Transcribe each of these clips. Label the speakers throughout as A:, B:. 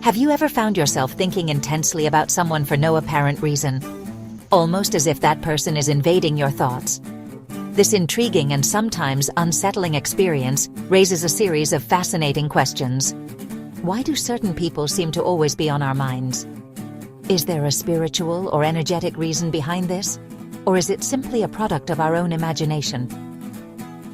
A: Have you ever found yourself thinking intensely about someone for no apparent reason? Almost as if that person is invading your thoughts. This intriguing and sometimes unsettling experience raises a series of fascinating questions. Why do certain people seem to always be on our minds? Is there a spiritual or energetic reason behind this? Or is it simply a product of our own imagination?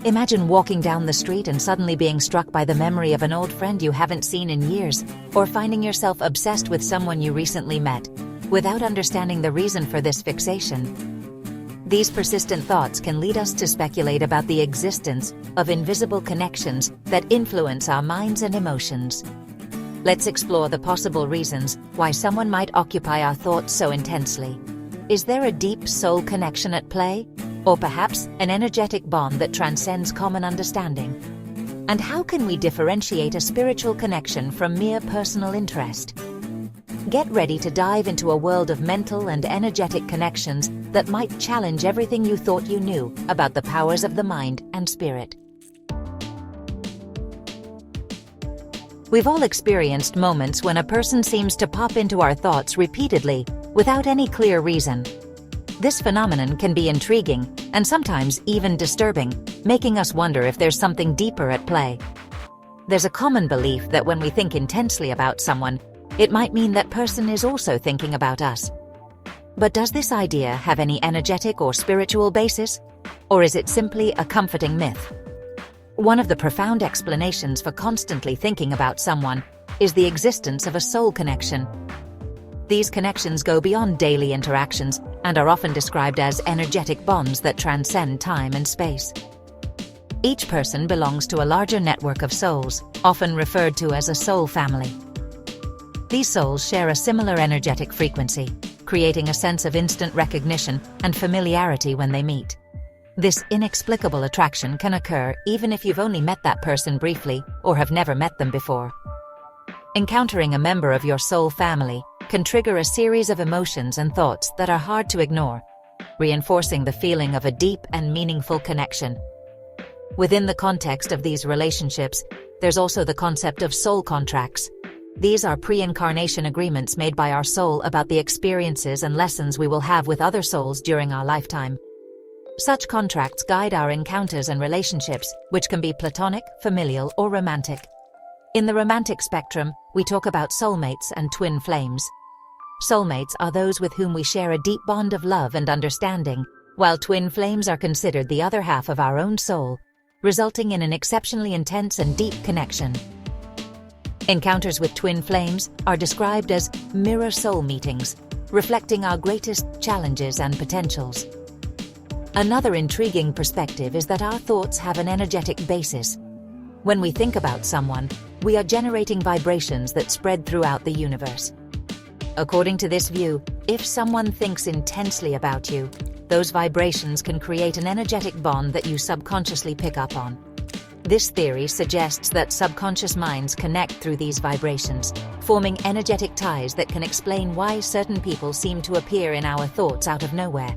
A: Imagine walking down the street and suddenly being struck by the memory of an old friend you haven't seen in years, or finding yourself obsessed with someone you recently met, without understanding the reason for this fixation. These persistent thoughts can lead us to speculate about the existence of invisible connections that influence our minds and emotions. Let's explore the possible reasons why someone might occupy our thoughts so intensely. Is there a deep soul connection at play? Or perhaps an energetic bond that transcends common understanding? And how can we differentiate a spiritual connection from mere personal interest? Get ready to dive into a world of mental and energetic connections that might challenge everything you thought you knew about the powers of the mind and spirit. We've all experienced moments when a person seems to pop into our thoughts repeatedly, without any clear reason. This phenomenon can be intriguing, and sometimes even disturbing, making us wonder if there's something deeper at play. There's a common belief that when we think intensely about someone, it might mean that person is also thinking about us. But does this idea have any energetic or spiritual basis? Or is it simply a comforting myth? One of the profound explanations for constantly thinking about someone is the existence of a soul connection. These connections go beyond daily interactions and are often described as energetic bonds that transcend time and space. Each person belongs to a larger network of souls, often referred to as a soul family. These souls share a similar energetic frequency, creating a sense of instant recognition and familiarity when they meet. This inexplicable attraction can occur even if you've only met that person briefly or have never met them before. Encountering a member of your soul family can trigger a series of emotions and thoughts that are hard to ignore, reinforcing the feeling of a deep and meaningful connection. Within the context of these relationships, there's also the concept of soul contracts. These are pre-incarnation agreements made by our soul about the experiences and lessons we will have with other souls during our lifetime. Such contracts guide our encounters and relationships, which can be platonic, familial, or romantic. In the romantic spectrum, we talk about soulmates and twin flames. Soulmates are those with whom we share a deep bond of love and understanding, while twin flames are considered the other half of our own soul, resulting in an exceptionally intense and deep connection. Encounters with twin flames are described as mirror soul meetings, reflecting our greatest challenges and potentials. Another intriguing perspective is that our thoughts have an energetic basis. When we think about someone, we are generating vibrations that spread throughout the universe. According to this view, if someone thinks intensely about you, those vibrations can create an energetic bond that you subconsciously pick up on. This theory suggests that subconscious minds connect through these vibrations, forming energetic ties that can explain why certain people seem to appear in our thoughts out of nowhere.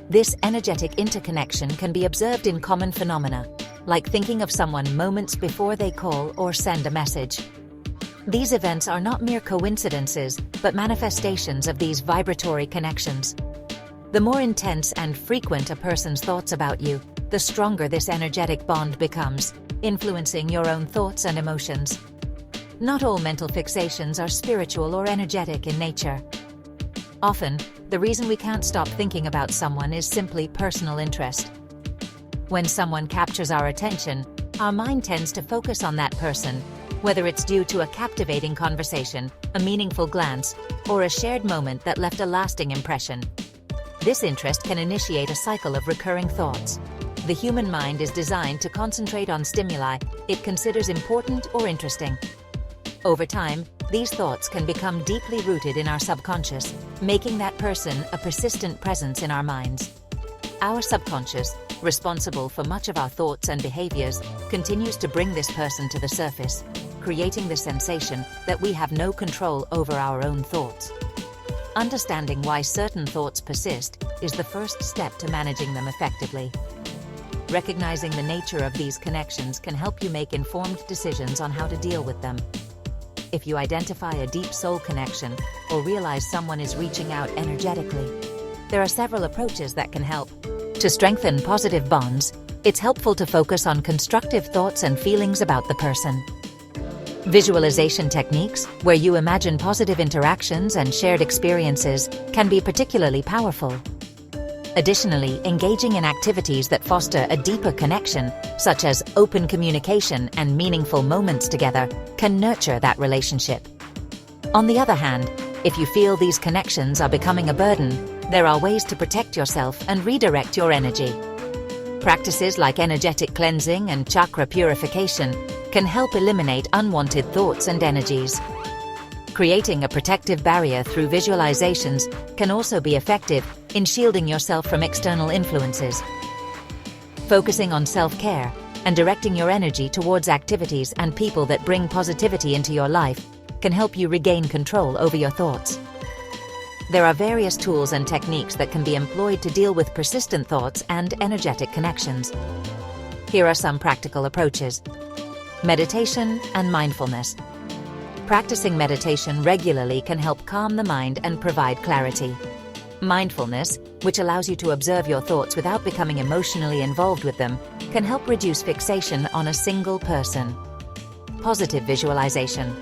A: This energetic interconnection can be observed in common phenomena, like thinking of someone moments before they call or send a message. These events are not mere coincidences, but manifestations of these vibratory connections. The more intense and frequent a person's thoughts about you, the stronger this energetic bond becomes, influencing your own thoughts and emotions. Not all mental fixations are spiritual or energetic in nature. Often, the reason we can't stop thinking about someone is simply personal interest. When someone captures our attention, our mind tends to focus on that person, whether it's due to a captivating conversation, a meaningful glance, or a shared moment that left a lasting impression. This interest can initiate a cycle of recurring thoughts. The human mind is designed to concentrate on stimuli it considers important or interesting. Over time, these thoughts can become deeply rooted in our subconscious, making that person a persistent presence in our minds. Our subconscious, responsible for much of our thoughts and behaviors, continues to bring this person to the surface, creating the sensation that we have no control over our own thoughts. Understanding why certain thoughts persist is the first step to managing them effectively. Recognizing the nature of these connections can help you make informed decisions on how to deal with them. if you identify a deep soul connection or realize someone is reaching out energetically. There are several approaches that can help. To strengthen positive bonds, it's helpful to focus on constructive thoughts and feelings about the person. Visualization techniques, where you imagine positive interactions and shared experiences, can be particularly powerful. Additionally, engaging in activities that foster a deeper connection, such as open communication and meaningful moments together, can nurture that relationship. On the other hand, if you feel these connections are becoming a burden, there are ways to protect yourself and redirect your energy. Practices like energetic cleansing and chakra purification can help eliminate unwanted thoughts and energies. Creating a protective barrier through visualizations can also be effective in shielding yourself from external influences. Focusing on self-care and directing your energy towards activities and people that bring positivity into your life can help you regain control over your thoughts. There are various tools and techniques that can be employed to deal with persistent thoughts and energetic connections. Here are some practical approaches. Meditation and mindfulness. Practicing meditation regularly can help calm the mind and provide clarity. Mindfulness, which allows you to observe your thoughts without becoming emotionally involved with them, can help reduce fixation on a single person. Positive visualization.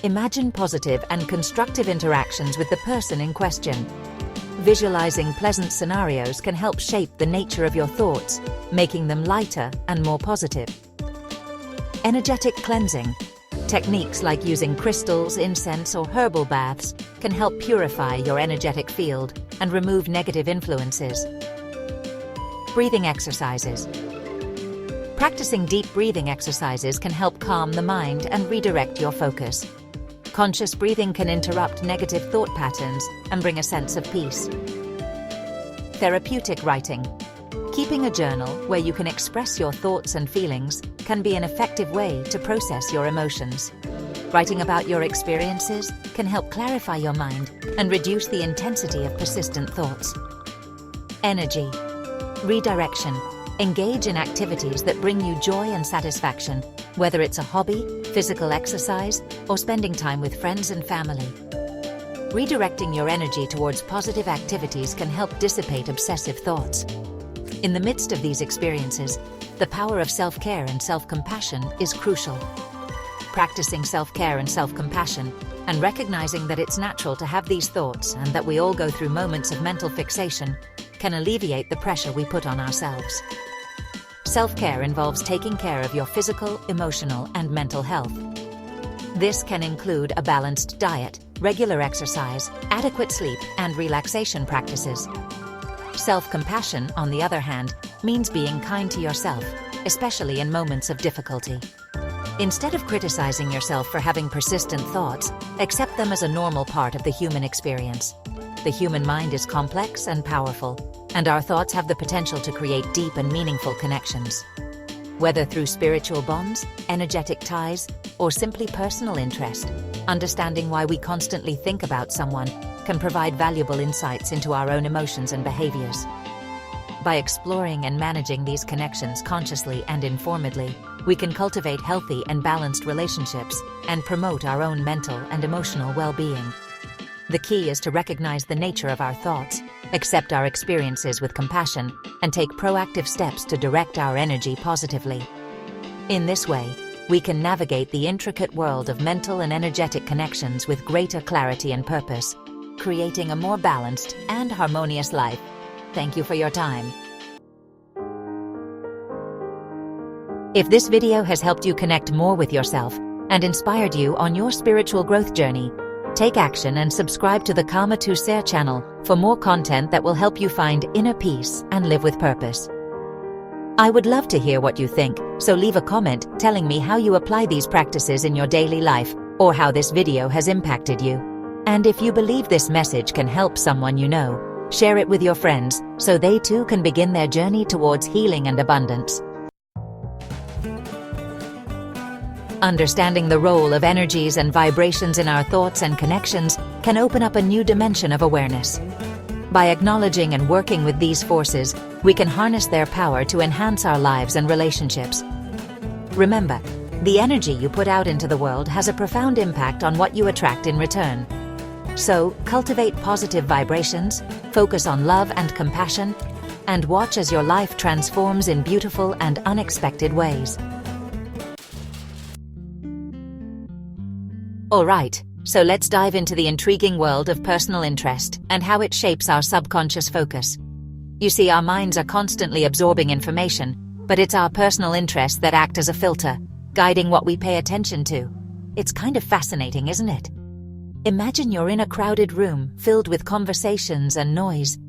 A: Imagine positive and constructive interactions with the person in question. Visualizing pleasant scenarios can help shape the nature of your thoughts, making them lighter and more positive. Energetic cleansing. Techniques like using crystals, incense, or herbal baths can help purify your energetic field and remove negative influences. Breathing exercises. Practicing deep breathing exercises can help calm the mind and redirect your focus. Conscious breathing can interrupt negative thought patterns and bring a sense of peace. Therapeutic writing. Keeping a journal where you can express your thoughts and feelings can be an effective way to process your emotions. Writing about your experiences can help clarify your mind and reduce the intensity of persistent thoughts. Energy. Redirection. Engage in activities that bring you joy and satisfaction, whether it's a hobby, physical exercise, or spending time with friends and family. Redirecting your energy towards positive activities can help dissipate obsessive thoughts. In the midst of these experiences, the power of self-care and self-compassion is crucial. Practicing self-care and self-compassion, and recognizing that it's natural to have these thoughts and that we all go through moments of mental fixation, can alleviate the pressure we put on ourselves. Self-care involves taking care of your physical, emotional, and mental health. This can include a balanced diet, regular exercise, adequate sleep, and relaxation practices. Self-compassion, on the other hand, means being kind to yourself, especially in moments of difficulty. Instead of criticizing yourself for having persistent thoughts, accept them as a normal part of the human experience. The human mind is complex and powerful, and our thoughts have the potential to create deep and meaningful connections. Whether through spiritual bonds, energetic ties, or simply personal interest, understanding why we constantly think about someone can provide valuable insights into our own emotions and behaviors. By exploring and managing these connections consciously and informedly, we can cultivate healthy and balanced relationships and promote our own mental and emotional well-being. The key is to recognize the nature of our thoughts, accept our experiences with compassion, and take proactive steps to direct our energy positively. In this way, we can navigate the intricate world of mental and energetic connections with greater clarity and purpose, creating a more balanced and harmonious life. Thank you for your time. If this video has helped you connect more with yourself and inspired you on your spiritual growth journey, take action and subscribe to the Karma to Ser channel for more content that will help you find inner peace and live with purpose. I would love to hear what you think, so leave a comment telling me how you apply these practices in your daily life or how this video has impacted you. And if you believe this message can help someone you know, share it with your friends so they too can begin their journey towards healing and abundance. Understanding the role of energies and vibrations in our thoughts and connections can open up a new dimension of awareness. By acknowledging and working with these forces, we can harness their power to enhance our lives and relationships. Remember, The energy you put out into the world has a profound impact on what you attract in return. So, cultivate positive vibrations, focus on love and compassion, and watch as your life transforms in beautiful and unexpected ways. Alright, so let's dive into the intriguing world of personal interest and how it shapes our subconscious focus. You see, our minds are constantly absorbing information, but it's our personal interests that act as a filter, guiding what we pay attention to. It's kind of fascinating, isn't it? Imagine you're in a crowded room filled with conversations and noise.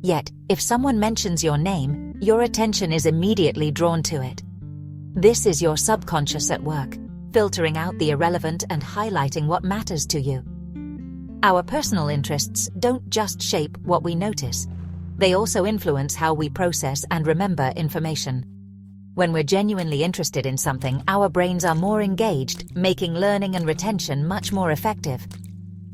A: Yet, if someone mentions your name, your attention is immediately drawn to it. This is your subconscious at work, filtering out the irrelevant and highlighting what matters to you. Our personal interests don't just shape what we notice. They also influence how we process and remember information. When we're genuinely interested in something, our brains are more engaged, making learning and retention much more effective.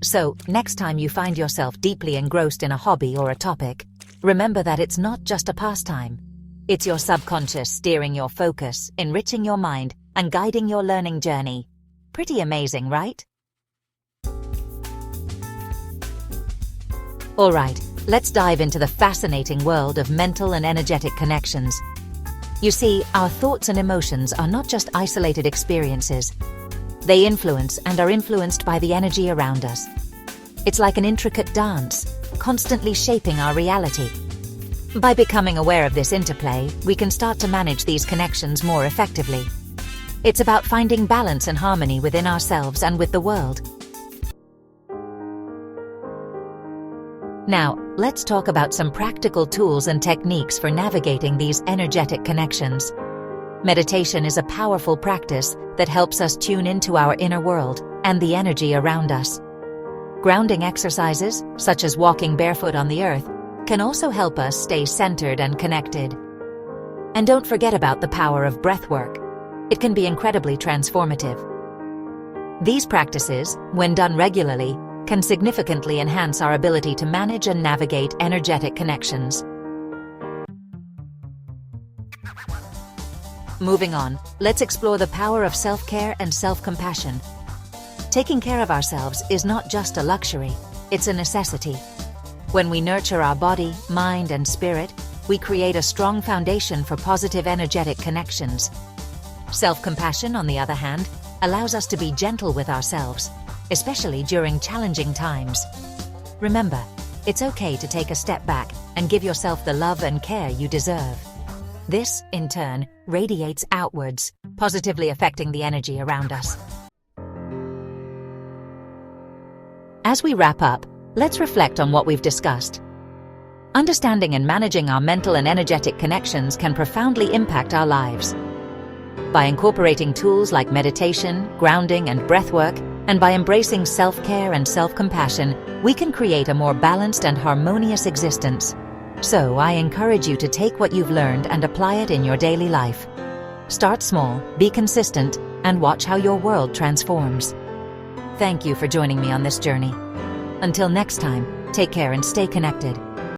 A: So, next time you find yourself deeply engrossed in a hobby or a topic, remember that it's not just a pastime. It's your subconscious steering your focus, enriching your mind, and guiding your learning journey. Pretty amazing, right? Alright, let's dive into the fascinating world of mental and energetic connections. You see, our thoughts and emotions are not just isolated experiences. They influence and are influenced by the energy around us. It's like an intricate dance, constantly shaping our reality. By becoming aware of this interplay, we can start to manage these connections more effectively. It's about finding balance and harmony within ourselves and with the world. Now, let's talk about some practical tools and techniques for navigating these energetic connections. Meditation is a powerful practice that helps us tune into our inner world and the energy around us. Grounding exercises, such as walking barefoot on the earth, can also help us stay centered and connected. And don't forget about the power of breath work. It can be incredibly transformative. These practices, when done regularly, can significantly enhance our ability to manage and navigate energetic connections. Moving on, let's explore the power of self-care and self-compassion. Taking care of ourselves is not just a luxury, it's a necessity. When we nurture our body, mind, and spirit, we create a strong foundation for positive energetic connections. Self-compassion, on the other hand, allows us to be gentle with ourselves, especially during challenging times. Remember, it's okay to take a step back and give yourself the love and care you deserve. This, in turn, radiates outwards, positively affecting the energy around us. As we wrap up, let's reflect on what we've discussed. Understanding and managing our mental and energetic connections can profoundly impact our lives. By incorporating tools like meditation, grounding, and breathwork, and by embracing self-care and self-compassion, we can create a more balanced and harmonious existence. So, I encourage you to take what you've learned and apply it in your daily life. Start small, be consistent, and watch how your world transforms. Thank you for joining me on this journey. Until next time, take care and stay connected.